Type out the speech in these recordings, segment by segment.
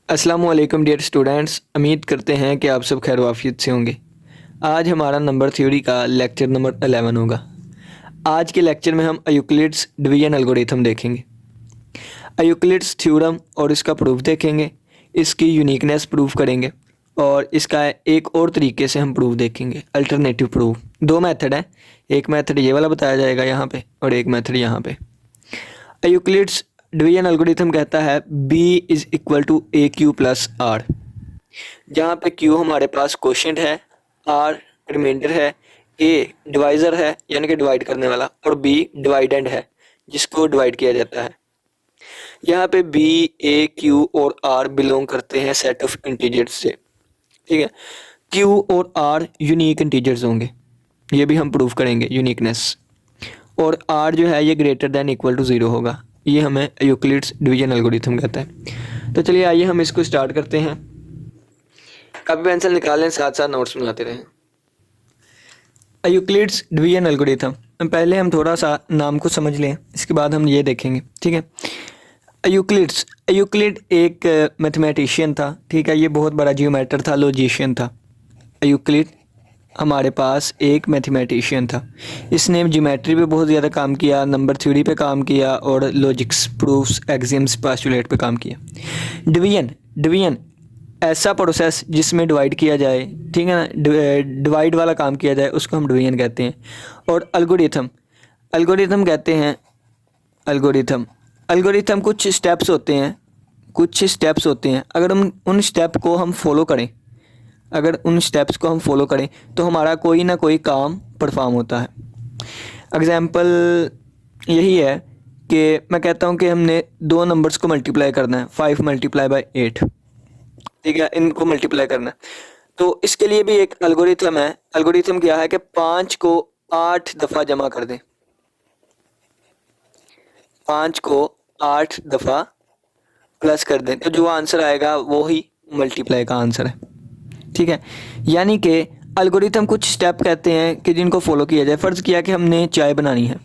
अस्सलामुअलैकुम dear students, उम्मीद करते हैं कि आप सब खैर वाफियत से होंगे। आज हमारा नंबर थ्योरी का लेक्चर नंबर 11 होगा। आज के लेक्चर में हम यूक्लिड्स डिवीजन एल्गोरिथम देखेंगे, यूक्लिड्स थ्योरम और इसका प्रूफ देखेंगे, इसकी यूनिकनेस प्रूफ करेंगे और इसका एक और तरीके से हम प्रूफ देखेंगे, अल्टरनेटिव प्रूफ। दो मेथड हैं, एक मेथड ये वाला बताया जाएगा यहाँ पे और एक मेथड यहाँ पे। यूक्लिड्स डिवीजन एल्गोरिथम कहता है b is equal to A Q plus R, जहाँ पे q हमारे पास क्वोशिएंट है, r रिमाइंडर है, a डिवाइज़र है यानी कि डिवाइड करने वाला और b डिवाइडेंड है जिसको डिवाइड किया जाता है। यहाँ पे b, a, q और r बिलोंग करते हैं सेट ऑफ इंटीजर्स से, ठीक है। q और r यूनिक इंटीजर्स होंगे, ये भी हम प्रूव करेंगे यूनिकनेस। और r जो है ये ग्रेटर दैन इक्वल टू 0 होगा, ये हमें यूक्लिड्स डिवीजन एल्गोरिथम कहता है। तो चलिए आइए हम इसको स्टार्ट करते हैं। कॉपी पेंसिल निकालें, साथ साथ नोट्स बनाते रहें। यूक्लिड्स डिवीजन एल्गोरिथम, पहले हम थोड़ा सा नाम को समझ लें, इसके बाद हम ये देखेंगे, ठीक है। यूक्लिड एक मैथमेटिशियन था, ठीक है। ये बहुत बड़ा जियोमेटर था, लॉजिशियन था। यूक्लिड हमारे पास एक मैथमेटिशियन था, इसने ज्योमेट्री पे बहुत ज़्यादा काम किया, नंबर थ्योरी पे काम किया और लॉजिक्स, प्रूफ्स, एक्सियम्स, पोस्टुलेट पे काम किया। डिवीजन ऐसा प्रोसेस जिसमें डिवाइड किया जाए, ठीक है ना, डिवाइड वाला काम किया जाए, उसको हम डिवीजन कहते हैं। और एल्गोरिथम कहते हैं, एल्गोरिथम कुछ स्टेप्स होते हैं, अगर हम उन स्टेप को हम फॉलो करें तो हमारा कोई ना कोई काम परफॉर्म होता है। एग्जाम्पल यही है कि मैं कहता हूँ कि हमने दो नंबर्स को मल्टीप्लाई करना है, 5 मल्टीप्लाई बाई 8, ठीक है, इनको मल्टीप्लाई करना है। तो इसके लिए भी एक एल्गोरिथम है। एल्गोरिथम क्या है कि 5 को 8 दफ़ा जमा कर दें, 5 को 8 दफ़ा प्लस कर दें, तो जो आंसर आएगा वो ही मल्टीप्लाई का आंसर है, ठीक है। यानी कि एल्गोरिथम कुछ स्टेप कहते हैं कि जिनको फॉलो किया जाए। फ़र्ज़ किया कि हमने चाय बनानी है,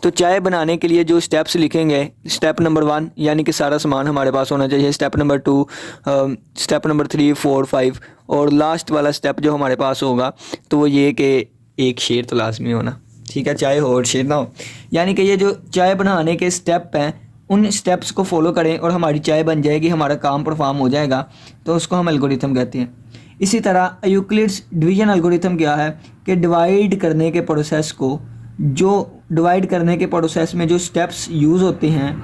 तो चाय बनाने के लिए जो स्टेप्स लिखेंगे, स्टेप नंबर 1 यानी कि सारा सामान हमारे पास होना चाहिए, स्टेप नंबर 2, स्टेप नंबर 3, 4, 5 और लास्ट वाला स्टेप जो हमारे पास होगा तो वो ये कि एक शेर तो लाजमी होना, ठीक है, चाहे हो और शेर ना हो। यानी कि ये जो चाय बनाने के स्टेप हैं, उन स्टेप्स को फॉलो करें और हमारी चाय बन जाएगी, हमारा काम परफॉर्म हो जाएगा, तो उसको हम एल्गोरिथम कहते हैं। इसी तरह यूक्लिड्स डिवीजन एल्गोरिथम क्या है कि डिवाइड करने के प्रोसेस में जो स्टेप्स यूज़ होते हैं,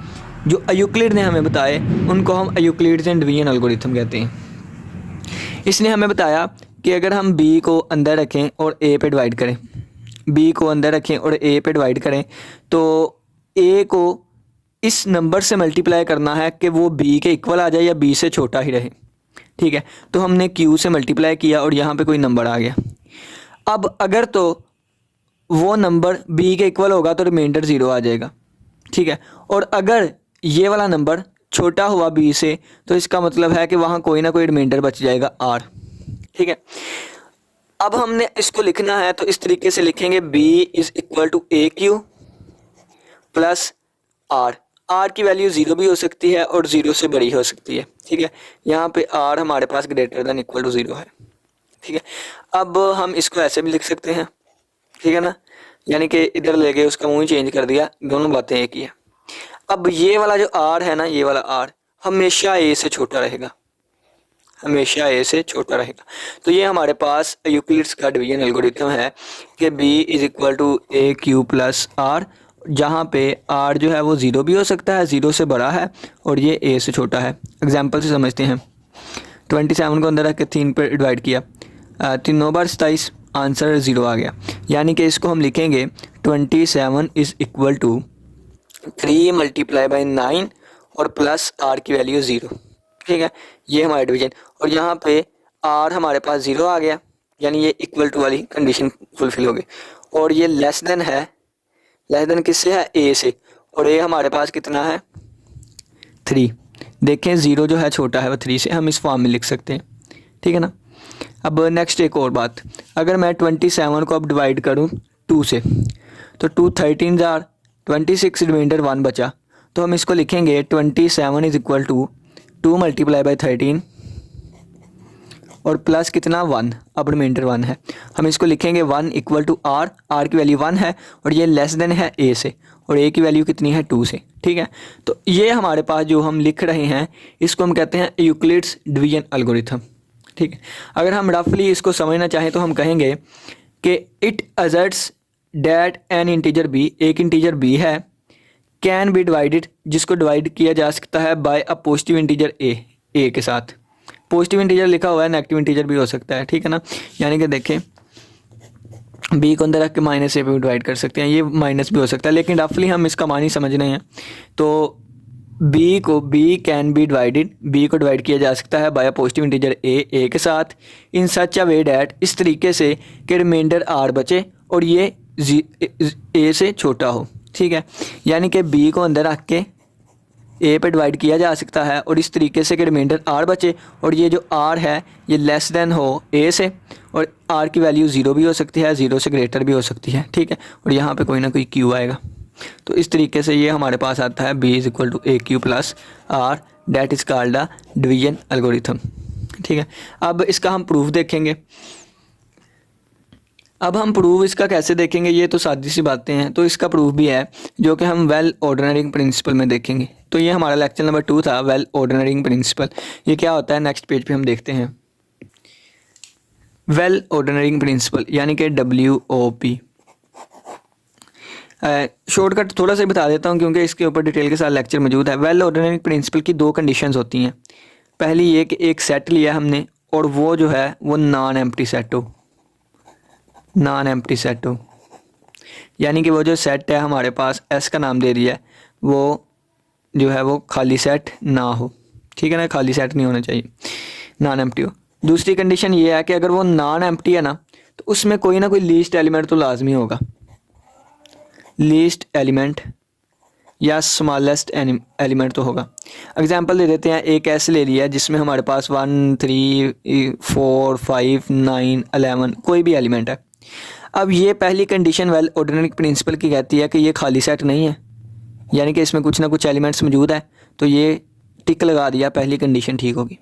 जो यूक्लिड ने हमें बताए, उनको हम यूक्लिड्स एंड डिवीजन एल्गोरिथम कहते हैं। इसने हमें बताया कि अगर हम b को अंदर रखें और a पे डिवाइड करें, तो a को इस नंबर से मल्टीप्लाई करना है कि वो b के इक्वल आ जाए या b से छोटा ही रहे, ठीक है। तो हमने q से मल्टीप्लाई किया और यहाँ पे कोई नंबर आ गया। अब अगर तो वो नंबर b के इक्वल होगा तो रिमाइंडर 0 आ जाएगा, ठीक है। और अगर ये वाला नंबर छोटा हुआ b से, तो इसका मतलब है कि वहाँ कोई ना कोई रिमाइंडर बच जाएगा r, ठीक है। अब हमने इसको लिखना है तो इस तरीके से लिखेंगे, b is equal to A Q plus r की वैल्यू 0 भी हो सकती है और 0 से बड़ी हो सकती है, ठीक है। यहाँ पे r हमारे पास ग्रेटर दैन इक्वल टू 0 है, ठीक है। अब हम इसको ऐसे भी लिख सकते हैं, ठीक है ना, यानी कि इधर ले गए, उसका मुंह ही चेंज कर दिया, दोनों बातें एक ही है। अब ये वाला जो r है ना, ये वाला r हमेशा a से छोटा रहेगा, तो ये हमारे पास यूक्लिड्स का डिवीजन एल्गोरिथम है कि b is equal to A Q plus r, जहाँ पे r जो है वो 0 भी हो सकता है, 0 से बड़ा है, और ये a से छोटा है। एग्जाम्पल से समझते हैं। 27 को अंदर रख के 3 पर डिवाइड किया, 3 9 बार 27, आंसर 0 आ गया। यानी कि इसको हम लिखेंगे 27 is equal to 3 multiply by 9 और प्लस r की वैल्यू 0, ठीक है। ये हमारा डिवीजन, और यहाँ पे r हमारे पास 0 आ गया, यानी ये इक्वल टू वाली कंडीशन फुलफिल हो गई। और ये लेस देन किससे है, a से, और a हमारे पास कितना है 3। देखें 0 जो है छोटा है वो 3 से, हम इस फॉर्म में लिख सकते हैं, ठीक है ना। अब नेक्स्ट एक और बात, अगर मैं 27 को अब डिवाइड करूँ 2 से, तो 2 13 जार 26, रिमाइंडर 1 बचा, तो हम इसको लिखेंगे 27 is equal to 2 multiply by 13 और प्लस कितना 1, अब रिमाइंडर 1 है। हम इसको लिखेंगे 1 इक्वल टू आर, आर की वैल्यू 1 है और ये लेस देन है ए से, और ए की वैल्यू कितनी है 2 से। ठीक है, तो ये हमारे पास जो हम लिख रहे हैं इसको हम कहते हैं यूक्लिड्स डिवीजन एल्गोरिथम। ठीक है, अगर हम रफली इसको समझना चाहें तो हम कहेंगे कि it asserts that an integer b, एक इंटीजर बी है, कैन बी डिवाइडेड, जिसको डिवाइड किया जा सकता है by a positive integer a, a के साथ। पॉजिटिव इंटीजर लिखा हुआ है, नेगेटिव इंटीजर भी हो सकता है। ठीक है ना, यानी कि देखें बी को अंदर रख के माइनस ए पे डिवाइड कर सकते हैं, ये माइनस भी हो सकता है, लेकिन रफली हम इसका मान ही समझ रहे हैं। तो B can be divided, B को डिवाइड किया जा सकता है बाय पॉजिटिव इंटीजर ए के साथ, इन सच अ वे डैट, इस तरीके से कि रिमाइंडर आर बचे और ये ए से छोटा हो। ठीक है, यानी कि बी को अंदर रख के ए पे डिवाइड किया जा सकता है और इस तरीके से कि रिमाइंडर आर बचे और ये जो आर है ये लेस देन हो ए से, और आर की वैल्यू 0 भी हो सकती है, 0 से ग्रेटर भी हो सकती है। ठीक है, और यहाँ पे कोई ना कोई क्यू आएगा। तो इस तरीके से ये हमारे पास आता है B is equal to A Q plus R, that is called a division algorithm. ठीक है, अब इसका हम प्रूफ देखेंगे। अब हम प्रूफ इसका कैसे देखेंगे, ये तो सादी सी बातें हैं, तो इसका प्रूफ भी है जो कि हम वेल ऑर्डिनरिंग प्रिंसिपल में देखेंगे। तो ये हमारा लेक्चर नंबर 2 था, वेल ऑर्डिनरिंग प्रिंसिपल। ये क्या होता है नेक्स्ट पेज पे हम देखते हैं। वेल ऑर्डिनरिंग प्रिंसिपल यानी कि WOP। शॉर्टकट थोड़ा सा बता देता हूँ क्योंकि इसके ऊपर डिटेल के साथ लेक्चर मौजूद है। वेल ऑर्डिनरिंग प्रिंसिपल की 2 कंडीशंस होती हैं। पहली ये कि एक सेट लिया हमने और वो जो है वो नॉन एम्प्टी सेट हो, नॉन एम्प्टी सेट हो, यानी कि वो जो सेट है हमारे पास एस का नाम दे दिया है, वो जो है वो खाली सेट ना हो। ठीक है ना, खाली सेट नहीं होना चाहिए, नॉन एम्प्टी हो। दूसरी कंडीशन ये है कि अगर वो नॉन एम्प्टी है ना तो उसमें कोई ना कोई लीस्ट एलिमेंट तो लाजमी होगा, लीस्ट एलिमेंट या स्मॉलेस्ट एलिमेंट तो होगा। एग्जांपल दे देते हैं, एक ऐसे ले लिया जिसमें हमारे पास 1 3 4 5 9 11 कोई भी एलिमेंट है। अब ये पहली कंडीशन वेल ऑर्डिनरी प्रिंसिपल की कहती है कि ये खाली सेट नहीं है, यानी कि इसमें कुछ ना कुछ एलिमेंट्स मौजूद है, तो ये टिक लगा दिया, पहली कंडीशन ठीक होगी।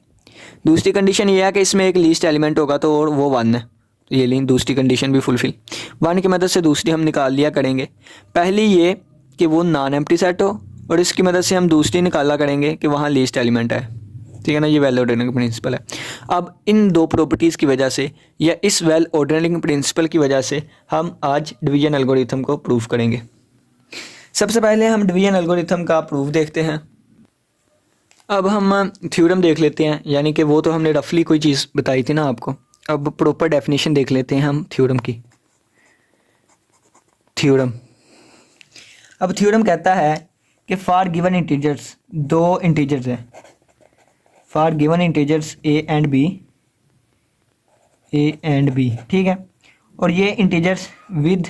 दूसरी कंडीशन ये है कि इसमें एक लीस्ट एलिमेंट होगा तो और वो 1 है, तो ये दूसरी कंडीशन भी फुलफिल। 1 की मदद से दूसरी हम निकाल लिया करेंगे। पहली ये कि वो नॉन एम्प्टी सेट हो और इसकी मदद से हम दूसरी निकाला करेंगे कि वहाँ लीस्ट एलिमेंट है। ठीक है ना, ये वेल ऑर्डिनरिंग प्रिंसिपल है। अब इन 2 प्रॉपर्टीज़ की वजह से या इस वेल ऑर्डिनरिंग प्रिंसिपल की वजह से हम आज डिवीजन एल्गोरिथम को प्रूव करेंगे। सबसे पहले हम डिवीजन एल्गोरिथम का प्रूफ देखते हैं। अब हम थ्योरम देख लेते हैं, यानी कि वो तो हमने रफली कोई चीज़ बताई थी ना आपको। अब प्रॉपर डेफिनेशन देख लेते हैं हम थ्योरम की। थ्योरम, अब थ्योरम कहता है कि फॉर गिवन इंटीजर्स, 2 इंटीजर्स हैं, for given integers a and b, ठीक है, और ये integers with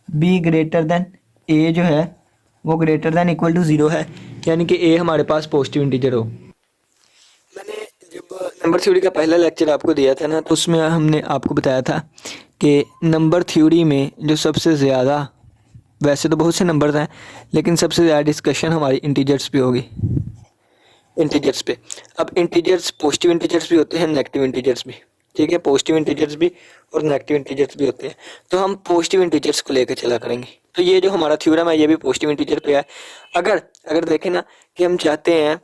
b greater than a जो है वो ग्रेटर देन इक्वल टू 0 है, यानी कि ए हमारे पास पॉजिटिव इंटीजर हो। मैंने जब नंबर थ्योरी का पहला लेक्चर आपको दिया था ना, तो उसमें हमने आपको बताया था कि नंबर थ्योरी में जो सबसे ज़्यादा, वैसे तो बहुत से नंबर्स हैं लेकिन सबसे ज़्यादा डिस्कशन हमारी इंटीजर्स पे होगी, इंटीजर्स पे। अब इंटीजर्स पॉजिटिव इंटीजर्स भी होते हैं, नेगेटिव इंटीजर्स भी। ठीक है, पॉजिटिव इंटीजर्स भी और नेगेटिव इंटीजर्स भी होते हैं, तो हम पॉजिटिव इंटीजर्स को लेकर चला करेंगे। तो ये जो हमारा थ्योरम है ये भी पॉजिटिव इंटीजर पे है। अगर देखें ना कि हम चाहते हैं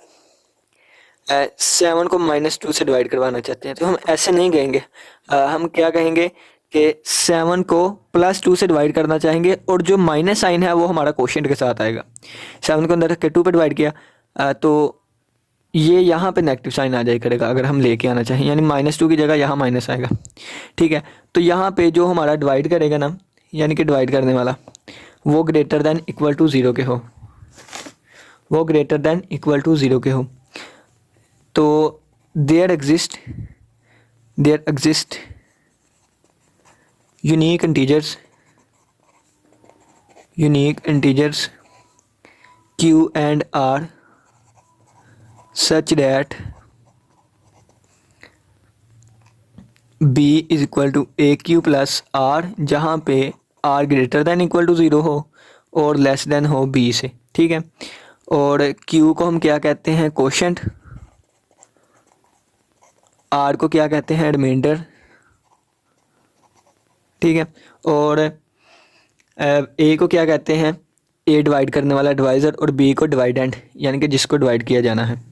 7 को -2 से डिवाइड करवाना चाहते हैं, तो हम ऐसे नहीं कहेंगे, हम क्या कहेंगे कि 7 को +2 से डिवाइड करना चाहेंगे और जो माइनस साइन है वो हमारा क्वोशिएंट के साथ आएगा। 7 को अंदर रख के 2 पे डिवाइड किया तो ये यहाँ पे नेगेटिव साइन आ जाए करेगा अगर हम लेके आना चाहें, यानी -2 की जगह यहाँ माइनस आएगा। ठीक है, तो यहाँ पे जो हमारा डिवाइड करेगा ना, यानी कि डिवाइड करने वाला, वो ग्रेटर देन इक्वल टू 0 के हो, वो ग्रेटर देन इक्वल टू 0 के हो। तो there exist unique integers Q and R such that B is equal to AQ plus R, जहाँ पे R greater than equal to 0 हो और लेस देन हो B से। ठीक है, और Q को हम क्या कहते हैं, कोशेंट, R को क्या कहते हैं, रिमाइंडर, ठीक है, और A को क्या कहते हैं, A डिवाइड करने वाला डिवाइज़र, और B को डिवाइडेंड यानी कि जिसको डिवाइड किया जाना है।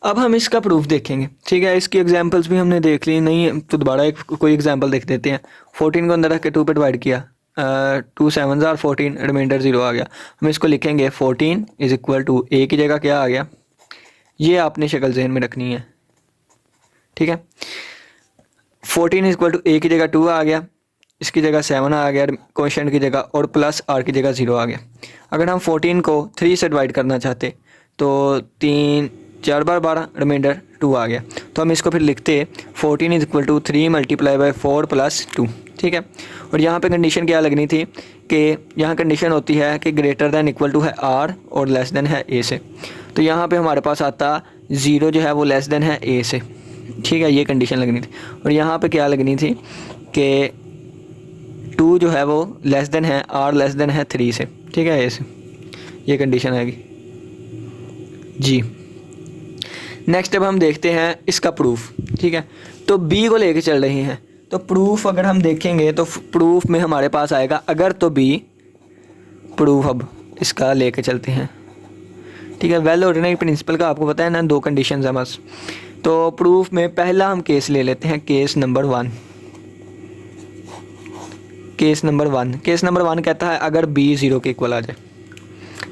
अब हम इसका प्रूफ देखेंगे, ठीक है। इसकी एग्जांपल्स भी हमने देख ली, नहीं तो दोबारा एक कोई एग्जांपल देख देते हैं। 14 को अंदर रख के 2 पे डिवाइड किया, 2 7 जार 14, रिमाइंडर 0 आ गया। हम इसको लिखेंगे 14 इज इक्वल टू A की जगह क्या आ गया, ये आपने शक्ल जहन में रखनी है, ठीक है। 14 इज इक्वल टू A की जगह 2 आ गया, इसकी जगह 7 आ गया कोशेंट की जगह, और प्लस R की जगह 0 आ गया। अगर हम 14 को 3 से डिवाइड करना चाहते तो 3 4 बार 12, रिमाइंडर 2 आ गया। तो हम इसको फिर लिखते 14 is equal to 3 multiply by 4 plus 2, ठीक है। और यहाँ पे कंडीशन क्या लगनी थी कि यहाँ कंडीशन होती है कि ग्रेटर दैन इक्वल टू है R और लेस देन है A से। तो यहाँ पे हमारे पास आता 0 जो है वो लेस देन है A से, ठीक है, ये कंडीशन लगनी थी। और यहाँ पे क्या लगनी थी कि 2 जो है वो लेस देन है R लेस देन है 3 से, ठीक है, A से, ये कंडीशन आएगी जी। नेक्स्ट अब हम देखते हैं इसका प्रूफ, ठीक है। तो B को लेके चल रही हैं, तो प्रूफ अगर हम देखेंगे तो प्रूफ में हमारे पास आएगा अगर तो B, प्रूफ अब इसका लेके चलते हैं, ठीक है। वेल ऑर्डिनरी प्रिंसिपल का आपको पता है ना, 2 कंडीशंस हैं बस। तो प्रूफ में पहला हम केस ले लेते हैं, केस नंबर 1। केस नंबर 1 कहता है अगर B 0 के इक्वल आ जाए,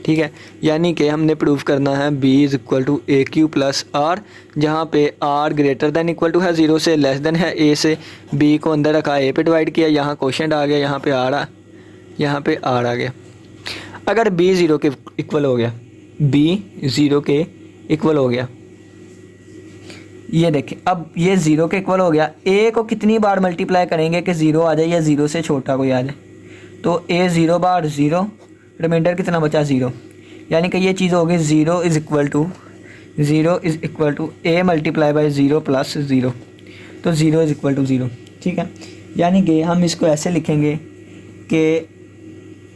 ठीक है, यानी कि हमने प्रूफ करना है B is equal to A Q plus R, जहाँ पे R greater than equal to है 0 से, लेस देन है A से। B को अंदर रखा, A पे डिवाइड किया, यहाँ कोशेंट आ गया, यहाँ पे R आ गया। अगर B 0 के इक्वल हो गया, B 0 के इक्वल हो गया, ये देखें, अब ये 0 के इक्वल हो गया। A को कितनी बार मल्टीप्लाई करेंगे कि 0 आ जाए या 0 से छोटा कोई आ जाए, तो A 0 बार 0, रिमाइंडर कितना बचा 0, यानी कि ये चीज़ हो गई 0 is equal to A multiply by 0 plus 0, तो 0 इज़ इक्वल टू 0, ठीक है। यानी कि हम इसको ऐसे लिखेंगे कि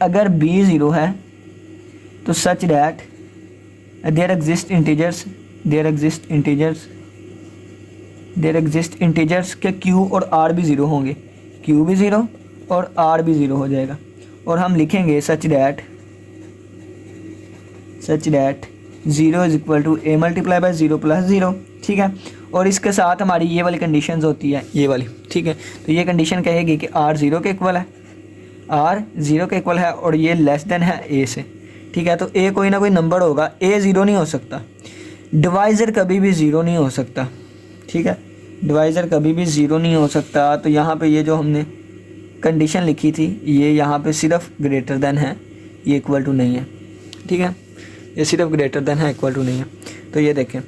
अगर B 0 है तो such that there exist integers के Q और R भी 0 होंगे, Q भी 0 और R भी 0 हो जाएगा। और हम लिखेंगे such that 0 is equal to A multiply by 0 plus 0, ठीक है। और इसके साथ हमारी ये वाली कंडीशंस होती है, ये वाली, ठीक है। तो ये कंडीशन कहेगी कि R 0 के इक्वल है, और ये लेस देन है A से, ठीक है। तो A कोई ना कोई नंबर होगा, A 0 नहीं हो सकता, डिवाइज़र कभी भी 0 नहीं हो सकता, ठीक है, डिवाइज़र कभी भी 0 नहीं हो सकता। तो यहाँ पे ये जो हमने कंडीशन लिखी थी, ये यहाँ पे सिर्फ ग्रेटर देन है, ये इक्वल टू नहीं है, ठीक है, ये सिर्फ ग्रेटर देन है, इक्वल टू नहीं है। तो ये देखें,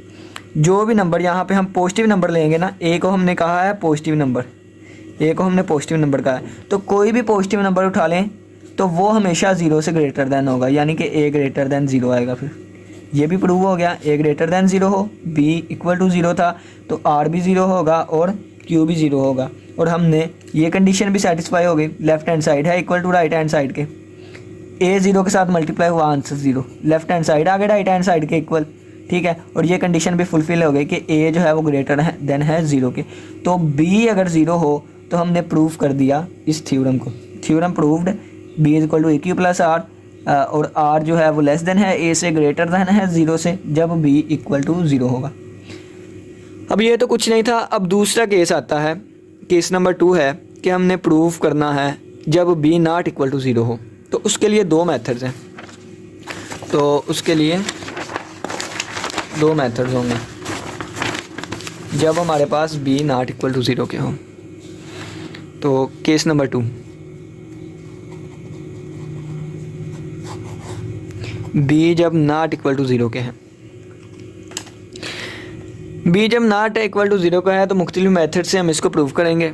जो भी नंबर यहाँ पे हम पॉजिटिव नंबर लेंगे ना, A को हमने कहा है पॉजिटिव नंबर, कहा है, तो कोई भी पॉजिटिव नंबर उठा लें तो वो हमेशा 0 से ग्रेटर देन होगा, यानी कि A ग्रेटर देन 0 आएगा। फिर ये भी प्रूव हो गया, A ग्रेटर देन 0 हो, B इक्वल टू 0 था तो R भी 0 होगा और Q भी 0 होगा। और हमने ये कंडीशन भी सेटिस्फाई हो गई, लेफ्ट हैंड साइड है equal to right hand side के, A 0 के साथ मल्टीप्लाई हुआ, आंसर 0, लेफ्ट हैंड साइड आ गया राइट हैंड साइड के इक्वल, ठीक है। और ये कंडीशन भी फुलफिल हो गई कि A जो है वो ग्रेटर देन है 0 के। तो B अगर 0 हो तो हमने प्रूफ कर दिया इस थ्योरम को, theorem proved, B is equal to A Q plus R, और R जो है वो लेस देन है A से, ग्रेटर देन है 0 से, जब B इक्वल टू 0 होगा। अब ये तो कुछ नहीं था। अब दूसरा केस आता है, केस नंबर 2 है कि हमने प्रूफ करना है जब B नॉट इक्वल टू 0 हो। तो उसके लिए 2 मेथड्स हैं, होंगे जब हमारे पास B नॉट इक्वल टू 0 के हो। तो केस नंबर 2, B जब नॉट इक्वल टू 0 के हैं, B जब नॉट इक्वल टू 0 का है तो मुख्तलिफ मेथड से हम इसको प्रूव करेंगे।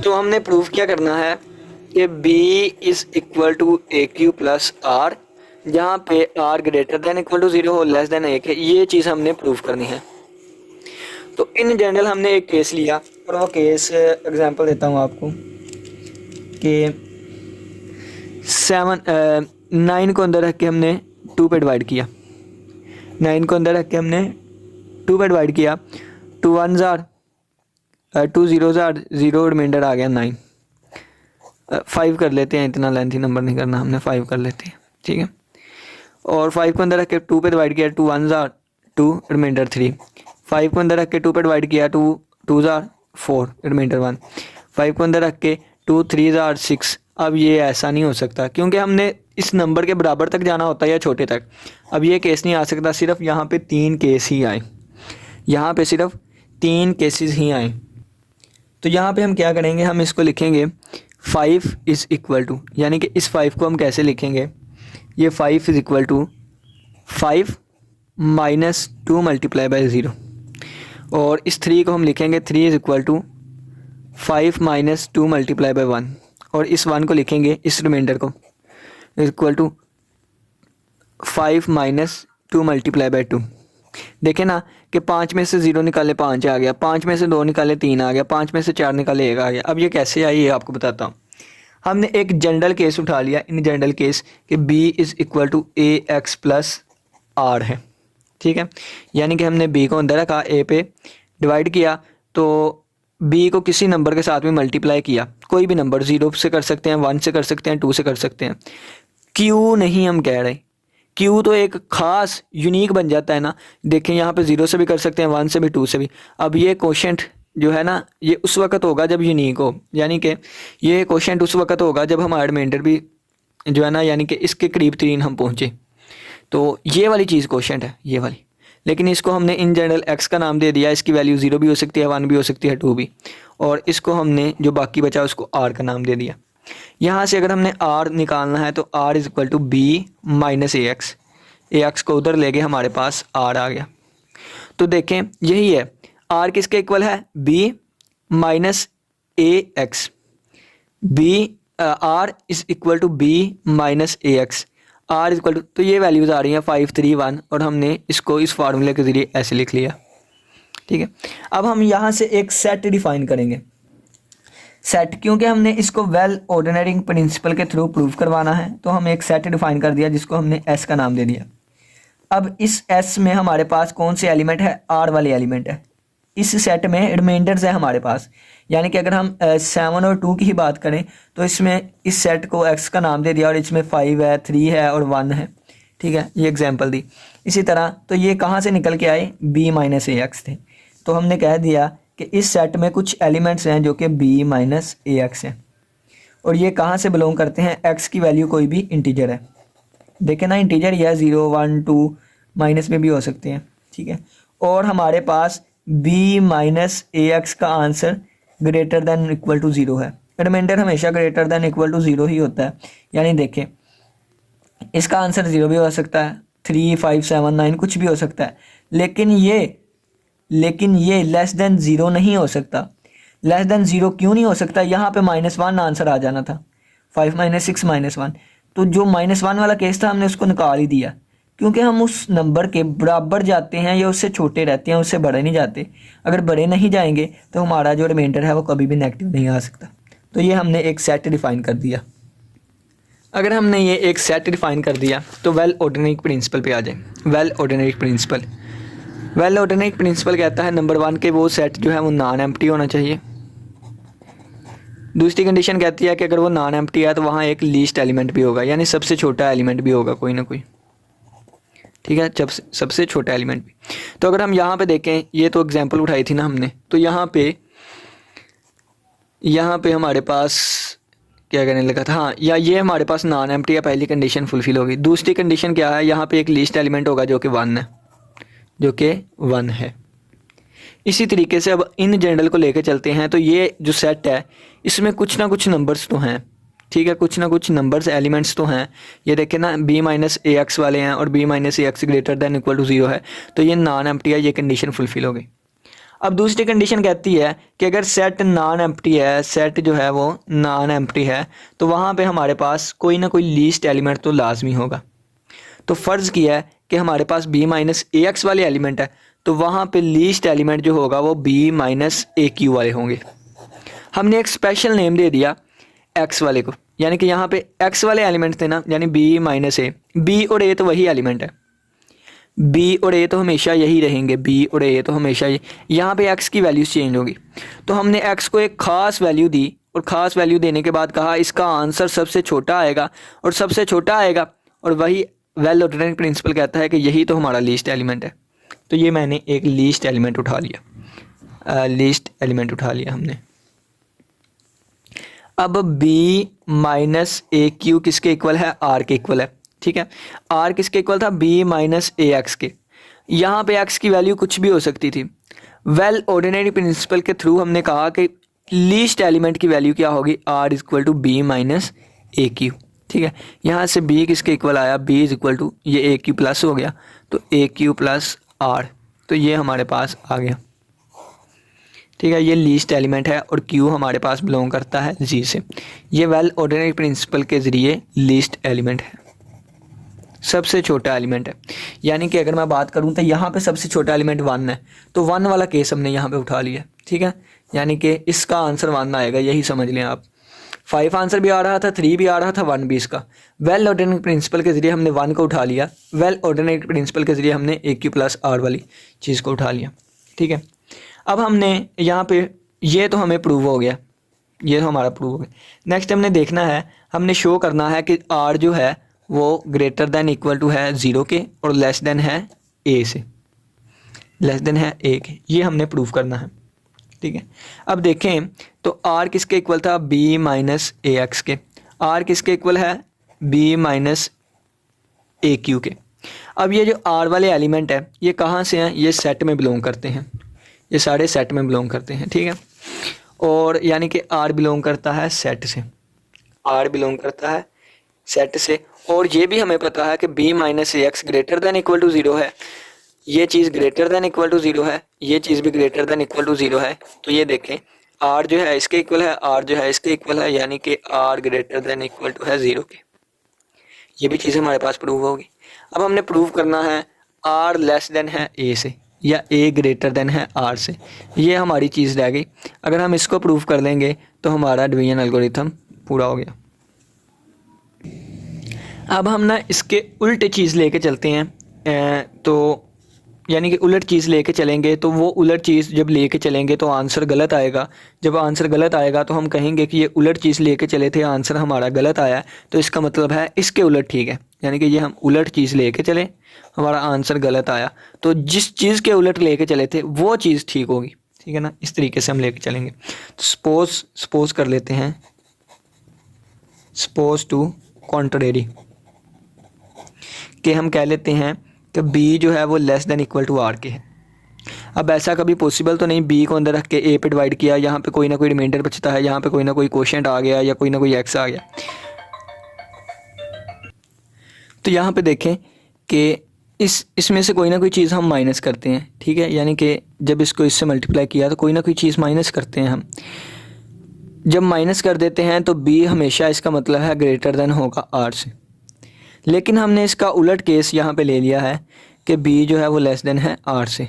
तो हमने प्रूव क्या करना है कि B is equal to A Q plus R, जहाँ पे R greater than equal to 0 हो, लेस दैन 1 है, ये चीज़ हमने प्रूव करनी है। तो इन जनरल हमने एक केस लिया, और वो केस एग्जांपल देता हूँ आपको कि 9 को अंदर रख के हमने 2 पे डिवाइड किया, 9 को अंदर रख के हमने 2 पे डिवाइड किया, 2 1s are 2 0s are 0, reminder आ गया 9। 5 कर लेते हैं, इतना लेंथी नंबर नहीं करना हमने, 5 कर लेते हैं, ठीक है। और 5 को अंदर रख के 2 पे डिवाइड किया, 2 1s आर 2, रिमाइंडर 3। 5 को अंदर रख के 2 पे डिवाइड किया, 2 2s आर 4, रिमाइंडर 1। 5 को अंदर रख के 2 3s आर 6। अब ये ऐसा नहीं हो सकता क्योंकि हमने इस नंबर के बराबर तक जाना होता है या छोटे तक। अब ये केस नहीं आ सकता, सिर्फ यहाँ पे 3 केस ही आए, यहाँ पे सिर्फ 3 केसेस ही आए। तो यहाँ पे हम क्या करेंगे, हम इसको लिखेंगे 5 इज़ इक्वल टू, यानी कि इस 5 को हम कैसे लिखेंगे, ये 5 is equal to 5 minus 2 multiply by 0। और इस 3 को हम लिखेंगे 3 is equal to 5 minus 2 multiply by 1। और इस 1 को लिखेंगे, इस रिमाइंडर को, equal to 5 minus 2 multiply by 2। देखें ना कि 5 में से 0 निकाले 5 आ गया, 5 में से 2 निकाले 3 आ गया, 5 में से 4 निकाले 1 आ गया। अब ये कैसे आई, ये आपको बताता हूँ। हमने एक जनरल केस उठा लिया, इन जनरल केस कि b is equal to A X plus R है, ठीक है। यानी कि हमने b को अंदर रखा, a पे डिवाइड किया, तो b को किसी नंबर के साथ में मल्टीप्लाई किया, कोई भी नंबर, 0 से कर सकते हैं, 1 से कर सकते हैं, 2 से कर सकते हैं। q नहीं हम कह रहे, q तो एक ख़ास यूनिक बन जाता है ना। देखें यहाँ पे 0 से भी कर सकते हैं, 1 से भी, 2 से भी। अब ये कोशेंट जो है ना, ये उस वक्त होगा जब यूनिक हो, यानी कि ये कोशेंट उस वक्त होगा जब हमारा रिमाइंडर भी जो है ना, यानी कि इसके करीब 3 हम पहुँचे। तो ये वाली चीज़ कोशेंट है, ये वाली। लेकिन इसको हमने इन जनरल x का नाम दे दिया, इसकी वैल्यू 0 भी हो सकती है, 1 भी हो सकती है, 2 भी। और इसको हमने जो बाकी बचा उसको r का नाम दे दिया। यहाँ से अगर हमने r निकालना है तो r is equal to b minus A X को उधर ले गए, हमारे पास r आ गया। तो देखें यही है, r किसके इक्वल है, b minus A X, r is equal to b minus A X, r is equal to, तो ये वैल्यूज़ आ रही हैं 5 3 1, और हमने इसको इस फार्मूले के ज़रिए ऐसे लिख लिया, ठीक है। अब हम यहाँ से एक सेट डिफाइन करेंगे, सेट, क्योंकि हमने इसको वेल ऑर्डिनरिंग प्रिंसिपल के थ्रू प्रूव करवाना है, तो हम एक सेट डिफाइन कर दिया जिसको हमने s का नाम दे दिया। अब इस s में हमारे पास कौन से एलिमेंट है, r वाले एलिमेंट है। इस सेट में रिमाइंडर्स है हमारे पास, यानी कि अगर हम 7 और 2 की ही बात करें तो इसमें इस सेट को x का नाम दे दिया, और इसमें 5 है, 3 है और 1 है, ठीक है। ये एग्जांपल दी। इसी तरह तो ये कहाँ से निकल के आए, b माइनस ए एक्स थे, तो हमने कह दिया कि इस सेट में कुछ एलिमेंट्स हैं जो कि b माइनस ए एक्स हैं, और ये कहाँ से बिलोंग करते हैं, x की वैल्यू कोई भी इंटीजर है। देखें ना, इंटीजर यह 0 1 2 माइनस में भी हो सकते हैं, ठीक है। और हमारे पास b माइनस ए एक्स का answer greater than equal to 0 है। रिमाइंडर हमेशा ग्रेटर दैन इक्वल टू 0 ही होता है, यानी देखें इसका आंसर 0 भी हो सकता है, 3 5 7 9 कुछ भी हो सकता है, लेकिन ये लेस देन 0 नहीं हो सकता। लेस देन 0 क्यों नहीं हो सकता, यहाँ पे -1 आंसर आ जाना था, 5 - 6 -1, तो जो -1 वाला केस था हमने उसको निकाल ही दिया, क्योंकि हम उस नंबर के बराबर जाते हैं या उससे छोटे रहते हैं, उससे बड़े नहीं जाते। अगर बड़े नहीं जाएंगे तो हमारा जो रिमाइंडर है वो कभी भी नेगेटिव नहीं आ सकता। तो ये हमने एक सेट डिफाइन कर दिया। अगर हमने ये एक सेट डिफाइन कर दिया तो वेल ऑर्डिनरी प्रिंसिपल पे आ जाए। वेल ऑर्डिनरी प्रिंसिपल कहता है नंबर 1 के वो सेट जो है वो नॉन एम्प्टी होना चाहिए। दूसरी कंडीशन कहती है कि अगर वो नॉन एम्प्टी है तो वहाँ एक लीस्ट एलिमेंट भी होगा, यानी सबसे छोटा एलिमेंट भी होगा कोई ना कोई, ठीक है, जब सबसे छोटा एलिमेंट भी। तो अगर हम यहाँ पे देखें, ये तो एग्जांपल उठाई थी ना हमने, तो यहाँ पे हमारे पास क्या करने लगा था, हाँ, या ये हमारे पास नॉन एम्प्टी है, पहली कंडीशन फुलफिल होगी। दूसरी कंडीशन क्या है, यहाँ पे एक लीस्ट एलिमेंट होगा जो कि 1 है, इसी तरीके से अब इन जनरल को लेके चलते हैं। तो ये जो सेट है इसमें कुछ ना कुछ नंबर्स तो हैं, ठीक है, कुछ ना कुछ नंबर्स एलिमेंट्स तो हैं। ये देखें ना, b माइनस ए एक्स वाले हैं और b minus A X greater than equal to 0 है, तो ये नॉन एम्प्टी है, ये कंडीशन फुलफिल हो गई। अब दूसरी कंडीशन कहती है कि अगर सेट नॉन एम्प्टी है, सेट जो है वो नॉन एम्प्टी है, तो वहाँ पे हमारे पास कोई ना कोई लीस्ट एलिमेंट तो लाजमी होगा। तो फ़र्ज़ किया है कि हमारे पास b माइनस ए एक्स वाले एलिमेंट है, तो वहाँ पे लीस्ट एलिमेंट जो होगा वो b माइनस ए क्यू वाले होंगे। हमने एक स्पेशल नेम दे दिया x वाले को, यानी कि यहाँ पे x वाले एलिमेंट थे ना, यानी b माइनस ए, b और a तो वही एलिमेंट है, b और a तो हमेशा यही रहेंगे, b और a तो हमेशा यहाँ पे x की वैल्यूज़ चेंज होगी। तो हमने x को एक ख़ास वैल्यू दी और ख़ास वैल्यू देने के बाद कहा इसका आंसर सबसे छोटा आएगा, और सबसे छोटा आएगा, और वही वेल ऑर्डरिंग प्रिंसिपल कहता है कि यही तो हमारा लीस्ट एलिमेंट है। तो ये मैंने एक लीस्ट एलिमेंट उठा लिया, लीस्ट एलिमेंट उठा लिया हमने। अब b माइनस ए क्यू किसके इक्वल है, r के इक्वल है, ठीक है। r किसके इक्वल था, b माइनस ए एक्स के। यहाँ पे x की वैल्यू कुछ भी हो सकती थी। वेल ऑर्डिनरी प्रिंसिपल के थ्रू हमने कहा कि लीस्ट एलिमेंट की वैल्यू क्या होगी, r is equal to B minus A Q, ठीक है। यहाँ से b किसके इक्वल आया, b इज इक्वल टू ये ए क्यू प्लस हो गया, तो ए क्यू प्लस r, तो ये हमारे पास आ गया, ठीक है। ये लीस्ट एलिमेंट है और q हमारे पास बिलोंग करता है g से। ये वेल ऑर्डिनरी प्रिंसिपल के ज़रिए लीस्ट एलिमेंट है, सबसे छोटा एलिमेंट है। यानी कि अगर मैं बात करूं तो यहाँ पे सबसे छोटा एलिमेंट 1 है, तो 1 वाला केस हमने यहाँ पे उठा लिया, ठीक है। यानी कि इसका आंसर 1 आएगा, यही समझ लें आप। 5 आंसर भी आ रहा था, 3 भी आ रहा था, 1 भी इसका। वेल ऑर्डिनरी प्रिंसिपल के ज़रिए हमने 1 को उठा लिया, वेल ऑर्डिनरी प्रिंसिपल के ज़रिए हमने ए क्यू प्लस आर वाली चीज़ को उठा लिया, ठीक है। अब हमने यहाँ पे ये तो हमें प्रूव हो गया, ये तो हमारा प्रूव हो गया। नेक्स्ट हमने देखना है, हमने शो करना है कि आर जो है वो ग्रेटर देन इक्वल टू है 0 के और लेस देन है ए से, लेस देन है ए के, ये हमने प्रूव करना है, ठीक है। अब देखें तो आर किसके इक्वल था, बी माइनस ए एक्स के। आर किसके इक्वल है, बी माइनस ए क्यू के। अब ये जो आर वाले एलिमेंट है ये कहाँ से हैं, ये सेट में बिलोंग करते हैं, ये सारे सेट में बिलोंग करते हैं, ठीक है। और यानी कि आर बिलोंग करता है सेट से, आर बिलोंग करता है सेट से। और ये भी हमें पता है कि b minus A X greater than equal to 0 है, ये चीज़ ग्रेटर दैन इक्वल टू 0 है, ये चीज़ भी ग्रेटर दैन इक्वल टू 0 है। तो ये देखें r जो है इसके इक्वल है, r जो है इसके इक्वल है, यानी कि r greater than equal to है 0 के। ये भी चीज़ हमारे पास प्रूव होगी। अब हमने प्रूव करना है r लेस देन है a से, या a ग्रेटर देन है r से। ये हमारी चीज़ रह गई। अगर हम इसको प्रूव कर लेंगे तो हमारा डिवीजन एल्गोरिथम पूरा हो गया। अब हम ना इसके उल्टे चीज़ लेके चलते हैं, तो यानी कि उलट चीज़ लेके चलेंगे, तो वो उलट चीज़ जब लेके चलेंगे तो आंसर गलत आएगा। जब आंसर गलत आएगा तो हम कहेंगे कि ये उलट चीज़ लेके चले थे, आंसर हमारा गलत आया, तो इसका मतलब है इसके उलट ठीक है। यानी कि ये हम उलट चीज़ लेके चले, हमारा आंसर गलत आया, तो जिस चीज़ के उलट लेके चले थे वो चीज़ ठीक होगी, ठीक है ना। इस तरीके से हम लेके चलेंगे। तो सपोज कर लेते हैं, सपोज टू कॉन्ट्रेरी, कि हम कह लेते हैं कि b जो है वो less than equal to r के है। अब ऐसा कभी पॉसिबल तो नहीं, b को अंदर रख के a पे डिवाइड किया, यहाँ पे कोई ना कोई रिमाइंडर बचता है, यहाँ पे कोई ना कोई कोशेंट आ गया या कोई ना कोई x आ गया। तो यहाँ पे देखें कि इसमें से कोई ना कोई चीज़ हम माइनस करते हैं, ठीक है। यानी कि जब इसको इससे मल्टीप्लाई किया तो कोई ना कोई चीज़ माइनस करते हैं हम। जब माइनस कर देते हैं तो b हमेशा इसका मतलब है ग्रेटर देन होगा r से। लेकिन हमने इसका उलट केस यहाँ पे ले लिया है कि b जो है वो लेस देन है r से।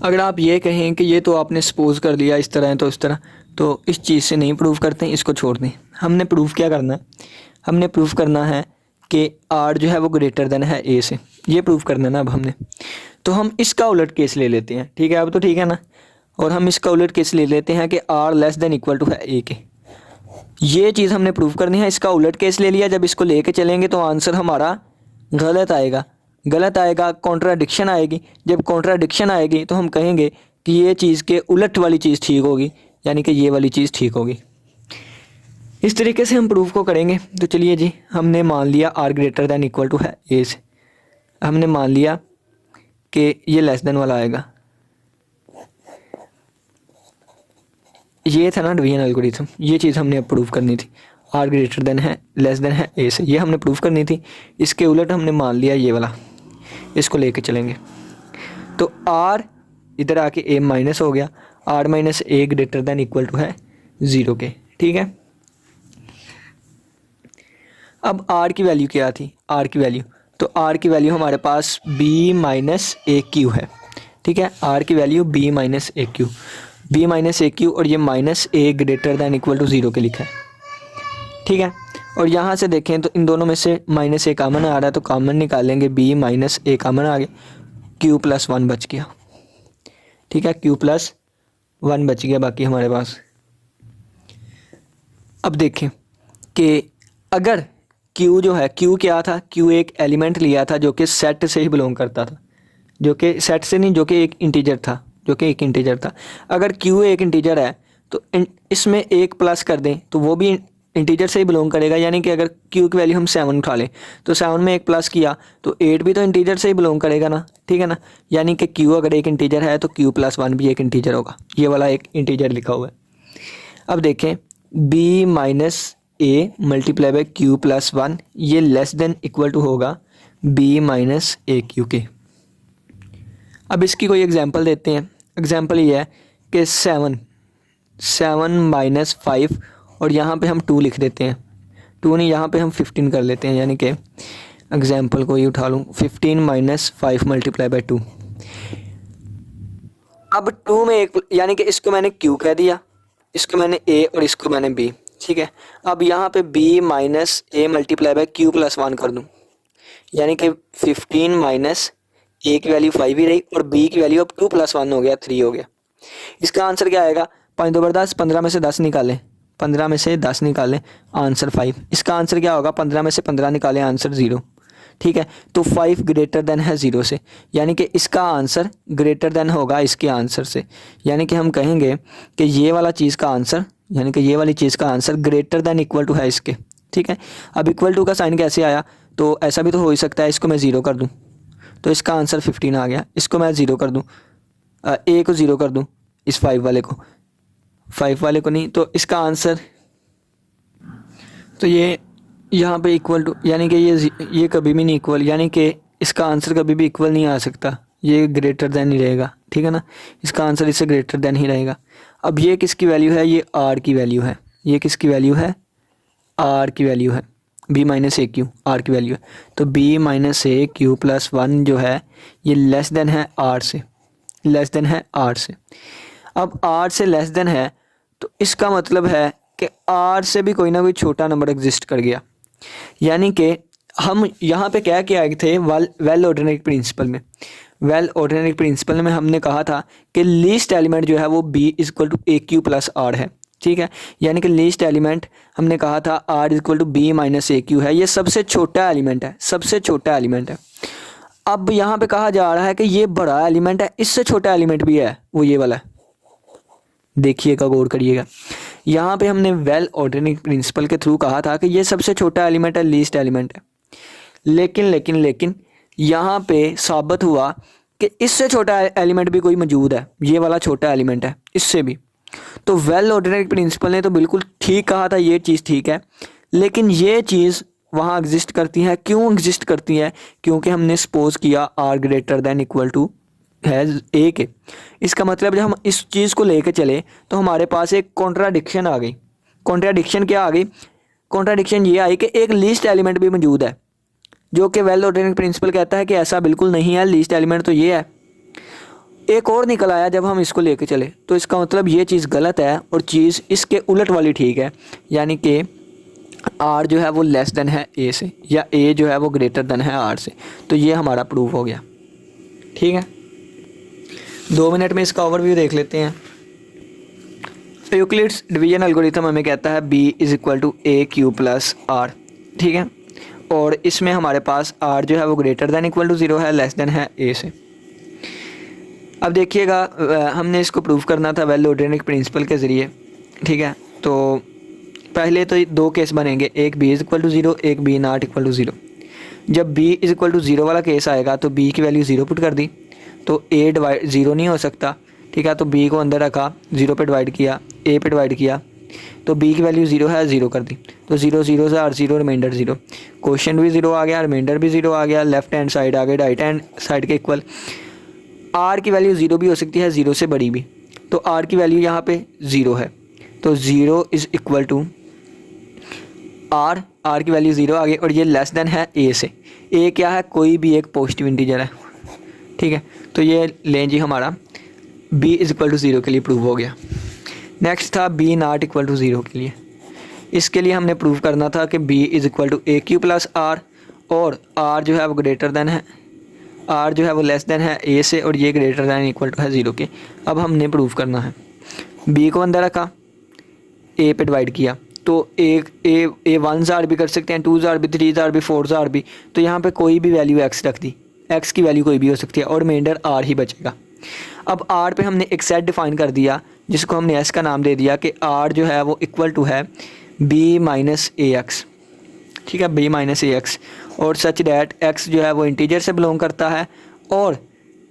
अगर आप ये कहें कि ये तो आपने सपोज कर लिया इस तरह है तो इस तरह, तो इस चीज़ से नहीं प्रूव करते, इसको छोड़ दें। हमने प्रूफ क्या करना है, हमने प्रूफ करना है कि r जो है वो ग्रेटर देन है a से, ये प्रूफ करना है ना। अब हमने तो हम इसका उलट केस ले लेते हैं, ठीक है। अब तो ठीक है ना। और हम इसका उलट केस ले लेते हैं कि r less than equal to है a के। ये चीज़ हमने प्रूव करनी है। इसका उलट केस ले लिया, जब इसको लेके चलेंगे तो आंसर हमारा गलत आएगा, गलत आएगा, कॉन्ट्राडिक्शन आएगी। जब कॉन्ट्राडिक्शन आएगी तो हम कहेंगे कि ये चीज़ के उलट वाली चीज़ ठीक होगी, यानी कि ये वाली चीज़ ठीक होगी। इस तरीके से हम प्रूफ को करेंगे। तो चलिए जी, हमने मान लिया r greater than equal to है a से, हमने मान लिया कि ये लेस देन वाला आएगा। ये था ना डिवीजन एल्गोरिथम, ये चीज़ हमने अब प्रूव करनी थी। r ग्रेटर देन है लेस देन है a से, ये हमने प्रूव करनी थी। इसके उलट हमने मान लिया ये वाला, इसको लेके चलेंगे तो r इधर आके a माइनस हो गया, r minus a greater than equal to है 0 के, ठीक है। अब r की वैल्यू क्या थी, r की वैल्यू, तो r की वैल्यू हमारे पास b माइनस ए क्यू है, ठीक है। r की वैल्यू b माइनस ए क्यू। बी माइनस ए क्यू और ये minus A greater than equal to 0 के लिखा है, ठीक है। और यहाँ से देखें तो इन दोनों में से माइनस ए कॉमन आ रहा है, तो कॉमन निकालेंगे, बी माइनस ए कॉमन आ गया, क्यू प्लस 1 बच गया, ठीक है, क्यू प्लस 1 बच गया बाकी हमारे पास। अब देखें कि अगर Q जो है, Q क्या था, Q एक एलिमेंट लिया था जो कि सेट से ही बिलोंग करता था, जो कि सेट से नहीं, जो कि एक इंटीजर था, जो कि एक इंटीजर था। अगर Q एक इंटीजर है तो इसमें एक प्लस कर दें तो वो भी इंटीजर से ही बिलोंग करेगा, यानी कि अगर Q की वैल्यू हम 7 उठा लें तो 7 में एक प्लस किया तो 8 भी तो इंटीजर से ही बिलोंग करेगा ना, ठीक है ना। यानी कि Q अगर एक इंटीजर है तो Q प्लस 1 भी एक इंटीजर होगा, ये वाला एक इंटीजर लिखा हुआ है। अब देखें b minus A multiply by Q plus 1, ये लेस देन इक्वल टू होगा b माइनस ए क्यू के। अब इसकी कोई एग्जांपल देते हैं। एग्जांपल ये है कि 7 माइनस 5 और यहाँ पे हम 2 लिख देते हैं, 2 नहीं, यहाँ पे हम 15 कर लेते हैं, यानी कि एग्जांपल कोई उठा लूँ, 15 माइनस 5 मल्टीप्लाई बाई 2। अब 2 में एक, यानी कि इसको मैंने q कह दिया, इसको मैंने a और इसको मैंने b, ठीक है। अब यहाँ पे b minus A multiply by Q plus 1 कर दूँ, यानी कि 15 माइनस a की वैल्यू 5 ही रही और b की वैल्यू अब 2 प्लस 1 हो गया, 3 हो गया। इसका आंसर क्या आएगा, 5 2 10, 15 में से 10 निकालें, 15 में से 10 निकालें, आंसर 5। इसका आंसर क्या होगा, 15 में से 15 निकालें, आंसर 0, ठीक है। तो 5 ग्रेटर देन है 0 से, यानी कि इसका आंसर ग्रेटर देन होगा इसके आंसर से, यानी कि हम कहेंगे कि ये वाला चीज़ का आंसर, यानी कि ये वाली चीज़ का answer greater than equal to है इसके, ठीक है। अब इक्वल टू का साइन कैसे आया, तो ऐसा भी तो हो ही सकता है, इसको मैं 0 कर दूँ तो इसका आंसर 15 आ गया, इसको मैं 0 कर दूँ, ए को 0 कर दूँ, इस 5 वाले को, 5 वाले को नहीं, तो इसका आंसर, तो ये यहाँ पे इक्वल टू, यानी कि ये कभी भी नहीं इक्वल, यानी कि इसका आंसर कभी भी इक्वल नहीं आ सकता, ये ग्रेटर देन ही रहेगा, ठीक है ना। इसका आंसर इससे ग्रेटर देन ही रहेगा। अब ये किसकी वैल्यू है, ये r की वैल्यू है, ये किसकी वैल्यू है, r की वैल्यू है, b माइनस ए क्यू r की वैल्यू है। तो b माइनस ए क्यू प्लस 1 जो है ये लेस देन है r से, लेस देन है r से। अब r से लेस देन है तो इसका मतलब है कि r से भी कोई ना कोई छोटा नंबर एग्जिस्ट कर गया, यानी कि हम यहाँ पे क्या क्या आए थे, वेल ऑर्डिनरी प्रिंसिपल में, वेल ऑर्डिनरी प्रिंसिपल में हमने कहा था कि लीस्ट एलिमेंट जो है वो b equal to A Q plus R है, ठीक है। यानी कि लीस्ट एलिमेंट हमने कहा था r equal to b minus A Q है, ये सबसे छोटा एलिमेंट है, सबसे छोटा एलिमेंट है। अब यहाँ पे कहा जा रहा है कि ये बड़ा एलिमेंट है, इससे छोटा एलिमेंट भी है, वो ये वाला है, देखिएगा, गौर करिएगा। यहाँ पे हमने वेल ऑर्डिनरी प्रिंसिपल के थ्रू कहा था कि ये सबसे छोटा एलिमेंट है, लीस्ट एलिमेंट है, लेकिन यहाँ पे साबित हुआ कि इससे छोटा एलिमेंट भी कोई मौजूद है, ये वाला छोटा एलिमेंट है इससे भी। तो वेल ऑर्डिनरी प्रिंसिपल ने तो बिल्कुल ठीक कहा था, ये चीज़ ठीक है, लेकिन ये चीज़ वहाँ एग्जिस्ट करती है, क्यों एग्जिस्ट करती है, क्योंकि हमने सपोज किया R greater than equal to है ए के। इसका मतलब जब हम इस चीज़ को लेके चले तो हमारे पास एक कॉन्ट्राडिक्शन आ गई। कॉन्ट्राडिक्शन क्या आ गई, कॉन्ट्राडिक्शन ये आई कि एक लीस्ट एलिमेंट भी मौजूद है, जो कि वेल ऑर्डिनरी प्रिंसिपल कहता है कि ऐसा बिल्कुल नहीं है, लीस्ट एलिमेंट तो ये है। एक और निकल आया जब हम इसको लेके चले, तो इसका मतलब ये चीज़ गलत है और चीज़ इसके उलट वाली ठीक है, यानी कि आर जो है वो लेस देन है ए से, या ए जो है वो ग्रेटर देन है आर से। तो ये हमारा प्रूफ हो गया, ठीक है। 2 मिनट में इसका ओवरव्यू देख लेते हैं। यूक्लिड्स डिवीजन एल्गोरिथम हमें कहता है b is equal to A Q plus R, ठीक है। और इसमें हमारे पास r जो है वो ग्रेटर दैन इक्वल टू 0 है, लेस देन है a से। अब देखिएगा, हमने इसको प्रूव करना था वेल ऑर्डिनरी प्रिंसिपल के ज़रिए, ठीक है। तो पहले तो 2 केस बनेंगे, एक b इज़ इक्वल टू 0, एक b नॉट इक्वल टू 0। जब b इज़ इक्वल टू 0 वाला केस आएगा तो b की वैल्यू 0 पुट कर दी, तो a डिवाइड 0 नहीं हो सकता, ठीक है। तो b को अंदर रखा, 0 पे डिवाइड किया, a पे डिवाइड किया, तो b की वैल्यू 0 है, 0 कर दी, तो 0 0 से r0 रिमाइंडर 0, क्वेश्चन भी 0 आ गया, रिमाइंडर भी 0 आ गया, लेफ्ट हैंड साइड आ गई राइट हैंड साइड के इक्वल। r की वैल्यू 0 भी हो सकती है, 0 से बड़ी भी, तो r की वैल्यू यहाँ पे 0 है, तो 0 इज़ इक्वल टू r की वैल्यू 0 आ गई, और ये लेस देन है a से। a क्या है, कोई भी एक पॉजिटिव इंटीजर है, ठीक है। तो ये लें जी हमारा B is equal to zero के लिए प्रूव हो गया। नेक्स्ट था B not equal to zero के लिए। इसके लिए हमने प्रूव करना था कि B is equal to A Q plus R, और आर जो है वो ग्रेटर देन है, आर जो है वो लेस देन है ए से, और ये ग्रेटर देन इक्वल टू है ज़ीरो के। अब हमने प्रूव करना है। बी को अंदर रखा, ए पे डिवाइड किया, तो ए 1 ज़ार भी कर सकते हैं, 2 ज़ार भी, 3 ज़ार भी, 4 ज़ार भी। तो यहाँ पे कोई भी वैल्यू एक्स रख दी, एक्स की वैल्यू कोई भी हो सकती है, और रिमाइंडर आर ही बचेगा। अब आर पे हमने एक सेट डिफाइन कर दिया जिसको हमने एस का नाम दे दिया कि आर जो है वो इक्वल टू है बी माइनस ए एक्स। ठीक है, बी माइनस ए एक्स, और सच डैट एक्स जो है वो इंटीजर से बिलोंग करता है, और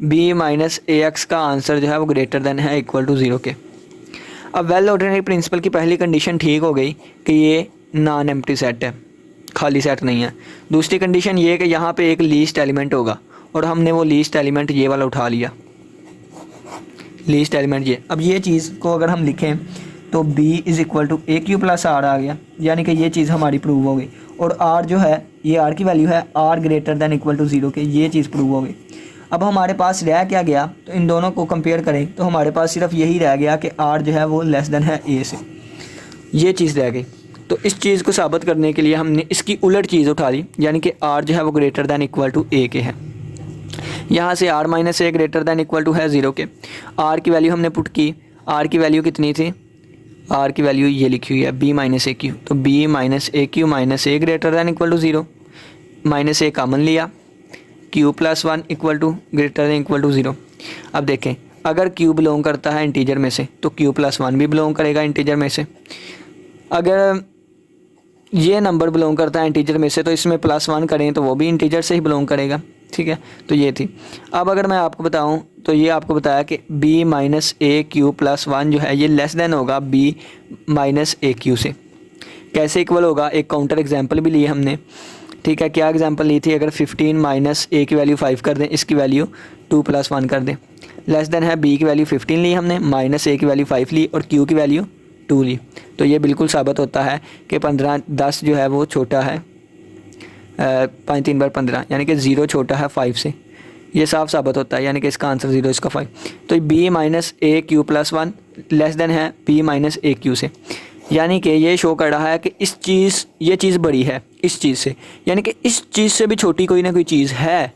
बी माइनस ए एक्स का आंसर जो है वो ग्रेटर देन है इक्वल टू ज़ीरो के। अब वेल ऑर्डिनरी प्रिंसिपल की पहली कंडीशन ठीक हो गई कि ये नॉन एम्प्टी सेट है, खाली सेट नहीं है। दूसरी कंडीशन ये कि यहाँ पे एक लीस्ट एलिमेंट होगा, और हमने वो लीस्ट एलिमेंट ये वाला उठा लिया, लीस्ट एलिमेंट ये। अब ये चीज़ को अगर हम लिखें तो b is equal to A Q plus r आ गया, यानी कि ये चीज़ हमारी प्रूव हो गई। और r जो है ये r की वैल्यू है r greater than equal to zero के, ये चीज़ प्रूव हो गई। अब हमारे पास रह क्या गया, तो इन दोनों को कंपेयर करें तो हमारे पास सिर्फ यही रह गया कि r जो है वो लेस देन है a से, ये चीज़ रह गई। तो इस चीज़ को साबित करने के लिए हमने इसकी उलट चीज़ उठा ली, यानी कि r जो है वो greater than equal to a के है। यहाँ से r minus A greater than equal to है ज़ीरो के। r की वैल्यू हमने पुट की, r की वैल्यू कितनी थी, r की वैल्यू ये लिखी हुई है b माइनस ए क्यू, तो b minus A q minus A greater than equal to zero, minus a common लिया, q plus 1 equal to greater than equal to zero. अब देखें अगर q बिलोंग करता है इंटीजर में से तो q प्लस 1 भी बिलोंग करेगा इंटीजर में से। अगर ये नंबर बिलोंग करता है इंटीजर में से तो इसमें प्लस 1 करें तो वो भी इंटीजर से ही बिलोंग करेगा। ठीक है, तो ये थी। अब अगर मैं आपको बताऊं तो ये आपको बताया कि b माइनस ए क्यू प्लस 1 जो है ये लेस देन होगा b माइनस ए क्यू से। कैसे इक्वल होगा, एक काउंटर एग्जांपल भी लिए हमने। ठीक है, क्या एग्जांपल ली थी, अगर 15 माइनस ए की वैल्यू 5 कर दें, इसकी वैल्यू 2 प्लस 1 कर दें, लेस देन है b की वैल्यू 15 ली हमने, माइनस ए की वैल्यू 5 ली, और q की वैल्यू 2 ली। तो ये बिल्कुल साबित होता है कि 10 जो है वो छोटा है 5 3 बार 15, यानी कि 0 छोटा है 5 से। ये साफ साबित होता है, यानी कि इसका आंसर 0 इसका 5। तो b माइनस ए क्यू प्लस 1 लेस देन है b माइनस ए क्यू से, यानी कि ये शो कर रहा है कि ये चीज़ बड़ी है इस चीज़ से, यानी कि इस चीज़ से भी छोटी कोई ना कोई चीज़ है।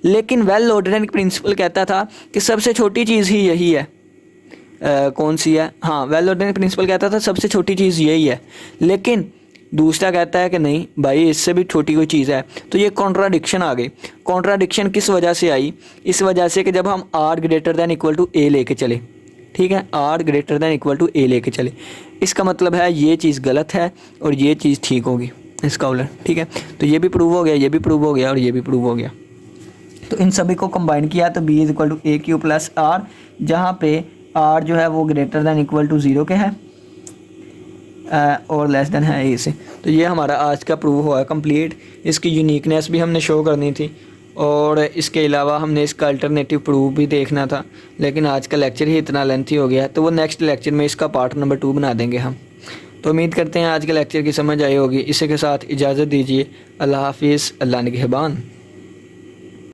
लेकिन वेल ऑर्डिनरी प्रिंसिपल कहता था कि सबसे छोटी चीज़ ही यही है। कौन सी है, हाँ, वेल ऑर्डिनरी प्रिंसिपल कहता था सबसे छोटी चीज़ यही है, लेकिन दूसरा कहता है कि नहीं भाई इससे भी छोटी कोई चीज़ है। तो ये कॉन्ट्राडिक्शन आ गई। कॉन्ट्राडिक्शन किस वजह से आई, इस वजह से कि जब हम r greater than equal to a लेके चले, ठीक है, r greater than equal to a लेके चले, इसका मतलब है ये चीज़ गलत है और ये चीज़ ठीक होगी, इसका उलट। ठीक है, तो ये भी प्रूव हो गया, ये भी प्रूव हो गया, और ये भी प्रूव हो गया। तो इन सभी को कंबाइन किया तो b is equal to A Q plus R, जहाँ पे r जो है वो greater than equal to zero के है और लेस देन है ए से। तो ये हमारा आज का प्रूव हुआ कंप्लीट। इसकी यूनिकनेस भी हमने शो करनी थी, और इसके अलावा हमने इसका अल्टरनेटिव प्रूफ भी देखना था, लेकिन आज का लेक्चर ही इतना लेंथी हो गया, तो वो नेक्स्ट लेक्चर में इसका पार्ट नंबर 2 बना देंगे हम। तो उम्मीद करते हैं आज के लेक्चर की समझ आई होगी। इसी के साथ इजाज़त दीजिए। अल्लाह हाफिज़, अल्लाह निगहबान।